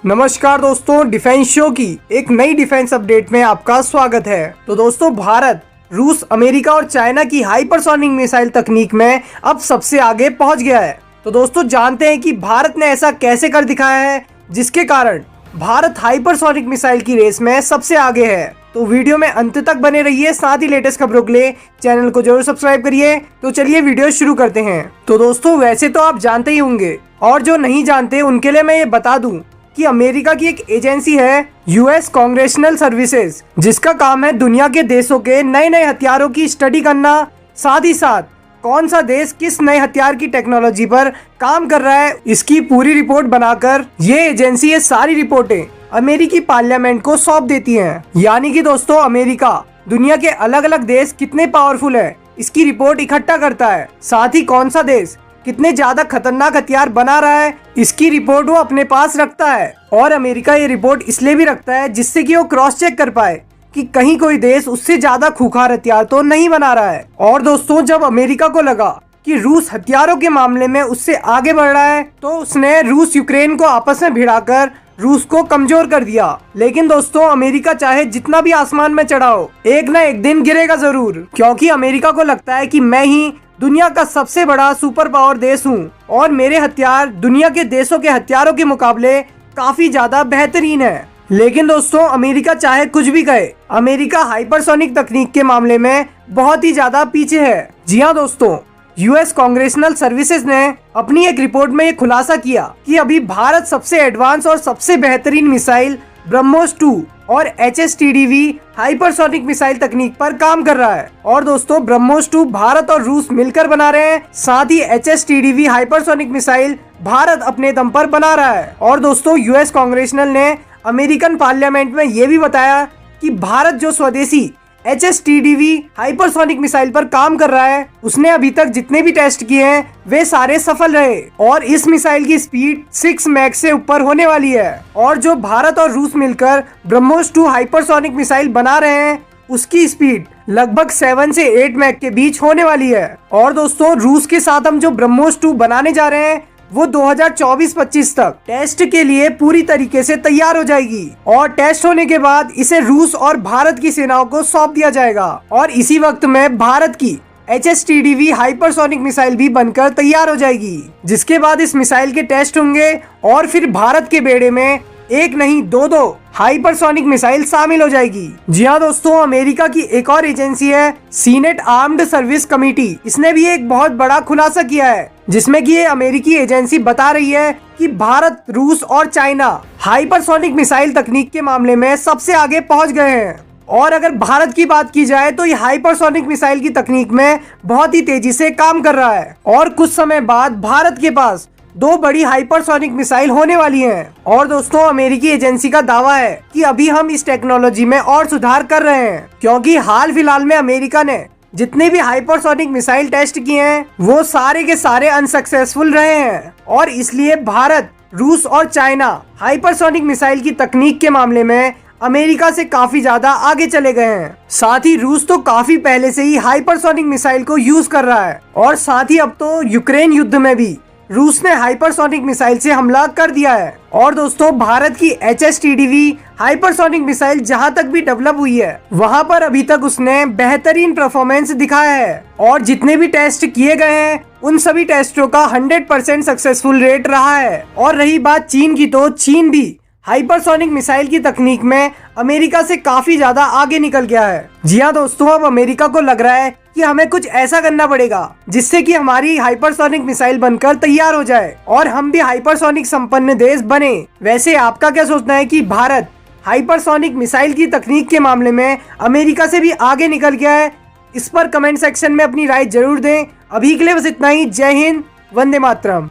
नमस्कार दोस्तों, defence show की एक नई डिफेंस अपडेट में आपका स्वागत है। तो दोस्तों, भारत, रूस, अमेरिका और चाइना की हाइपरसोनिक मिसाइल तकनीक में अब सबसे आगे पहुंच गया है। तो दोस्तों, जानते हैं कि भारत ने ऐसा कैसे कर दिखाया है जिसके कारण भारत हाइपरसोनिक मिसाइल की रेस में सबसे आगे है। तो वीडियो में अंत तक बने रहिए, साथ ही लेटेस्ट खबरों के लिए चैनल को जरूर सब्सक्राइब करिए। तो चलिए वीडियो शुरू करते हैं। तो दोस्तों, वैसे तो आप जानते ही होंगे, और जो नहीं जानते उनके लिए मैं ये बता दूं कि अमेरिका की एक एजेंसी है यूएस कांग्रेशनल सर्विसेज, जिसका काम है दुनिया के देशों के नए नए हथियारों की स्टडी करना, साथ ही साथ कौन सा देश किस नए हथियार की टेक्नोलॉजी पर काम कर रहा है, इसकी पूरी रिपोर्ट बनाकर ये एजेंसी ये सारी रिपोर्टें अमेरिकी पार्लियामेंट को सौंप देती हैं। यानी कि दोस्तों, अमेरिका दुनिया के अलग अलग देश कितने पावरफुल है इसकी रिपोर्ट इकट्ठा करता है, साथ ही कौन सा देश कितने ज्यादा खतरनाक हथियार बना रहा है इसकी रिपोर्ट वो अपने पास रखता है। और अमेरिका ये रिपोर्ट इसलिए भी रखता है जिससे कि वो क्रॉस चेक कर पाए कि कहीं कोई देश उससे ज्यादा खूंखार हथियार तो नहीं बना रहा है। और दोस्तों, जब अमेरिका को लगा कि रूस हथियारों के मामले में उससे आगे बढ़ रहा है, तो उसने रूस यूक्रेन को आपस में भिड़ाकर रूस को कमजोर कर दिया। लेकिन दोस्तों, अमेरिका चाहे जितना भी आसमान में चढ़ा हो, एक न एक दिन गिरेगा जरूर, क्योंकि अमेरिका को लगता है कि मैं ही दुनिया का सबसे बड़ा सुपर पावर देश हूँ और मेरे हथियार दुनिया के देशों के हथियारों के मुकाबले काफी ज्यादा बेहतरीन है। लेकिन दोस्तों, अमेरिका चाहे कुछ भी कहे, अमेरिका हाइपरसोनिक तकनीक के मामले में बहुत ही ज्यादा पीछे है। जी हाँ दोस्तों, यूएस कांग्रेशनल सर्विसेज ने अपनी एक रिपोर्ट में ये खुलासा किया कि अभी भारत सबसे एडवांस और सबसे बेहतरीन मिसाइल ब्रह्मोस 2 और HSTDV हाइपरसोनिक मिसाइल तकनीक पर काम कर रहा है। और दोस्तों, ब्रह्मोस 2 भारत और रूस मिलकर बना रहे हैं, साथ ही HSTDV हाइपरसोनिक मिसाइल भारत अपने दम पर बना रहा है। और दोस्तों, यूएस कांग्रेशनल ने अमेरिकन पार्लियामेंट में ये भी बताया कि भारत जो स्वदेशी HSTDV हाइपरसोनिक मिसाइल पर काम कर रहा है, उसने अभी तक जितने भी टेस्ट किए हैं वे सारे सफल रहे और इस मिसाइल की स्पीड 6 मैक से ऊपर होने वाली है। और जो भारत और रूस मिलकर ब्रह्मोस 2 हाइपरसोनिक मिसाइल बना रहे हैं, उसकी स्पीड लगभग 7 से 8 मैक के बीच होने वाली है। और दोस्तों, रूस के साथ हम जो ब्रह्मोस 2 बनाने जा रहे हैं वो 2024-25 तक टेस्ट के लिए पूरी तरीके से तैयार हो जाएगी और टेस्ट होने के बाद इसे रूस और भारत की सेनाओं को सौंप दिया जाएगा। और इसी वक्त में भारत की HSTDV हाइपरसोनिक मिसाइल भी बनकर तैयार हो जाएगी, जिसके बाद इस मिसाइल के टेस्ट होंगे और फिर भारत के बेड़े में एक नहीं दो हाइपरसोनिक मिसाइल शामिल हो जाएगी। जी हाँ दोस्तों, अमेरिका की एक और एजेंसी है सीनेट आर्म्ड सर्विस कमेटी, इसने भी एक बहुत बड़ा खुलासा किया है, जिसमें कि ये अमेरिकी एजेंसी बता रही है कि भारत, रूस और चाइना हाइपरसोनिक मिसाइल तकनीक के मामले में सबसे आगे पहुंच गए हैं। और अगर भारत की बात की जाए तो ये हाइपरसोनिक मिसाइल की तकनीक में बहुत ही तेजी से काम कर रहा है और कुछ समय बाद भारत के पास 2 बड़ी हाइपरसोनिक मिसाइल होने वाली हैं। और दोस्तों, अमेरिकी एजेंसी का दावा है कि अभी हम इस टेक्नोलॉजी में और सुधार कर रहे हैं, क्योंकि हाल फिलहाल में अमेरिका ने जितने भी हाइपरसोनिक मिसाइल टेस्ट किए हैं वो सारे के सारे अनसक्सेसफुल रहे हैं। और इसलिए भारत, रूस और चाइना हाइपरसोनिक मिसाइल की तकनीक के मामले में अमेरिका से काफी ज्यादा आगे चले गए हैं। साथ ही रूस तो काफी पहले से ही हाइपरसोनिक मिसाइल को यूज कर रहा है और साथ ही अब तो यूक्रेन युद्ध में भी रूस ने हाइपरसोनिक मिसाइल से हमला कर दिया है। और दोस्तों, भारत की HSTDV हाइपरसोनिक मिसाइल जहां तक भी डेवलप हुई है, वहां पर अभी तक उसने बेहतरीन परफॉर्मेंस दिखाया है और जितने भी टेस्ट किए गए हैं उन सभी टेस्टों का 100% सक्सेसफुल रेट रहा है। और रही बात चीन की, तो चीन भी हाइपरसोनिक मिसाइल की तकनीक में अमेरिका से काफी ज्यादा आगे निकल गया है। जी हाँ दोस्तों, अब अमेरिका को लग रहा है कि हमें कुछ ऐसा करना पड़ेगा जिससे कि हमारी हाइपरसोनिक मिसाइल बनकर तैयार हो जाए और हम भी हाइपरसोनिक संपन्न देश बने। वैसे आपका क्या सोचना है कि भारत हाइपरसोनिक मिसाइल की तकनीक के मामले में अमेरिका से भी आगे निकल गया है? इस पर कमेंट सेक्शन में अपनी राय जरूर दें। अभी के लिए बस इतना ही। जय हिंद, वंदे मातरम।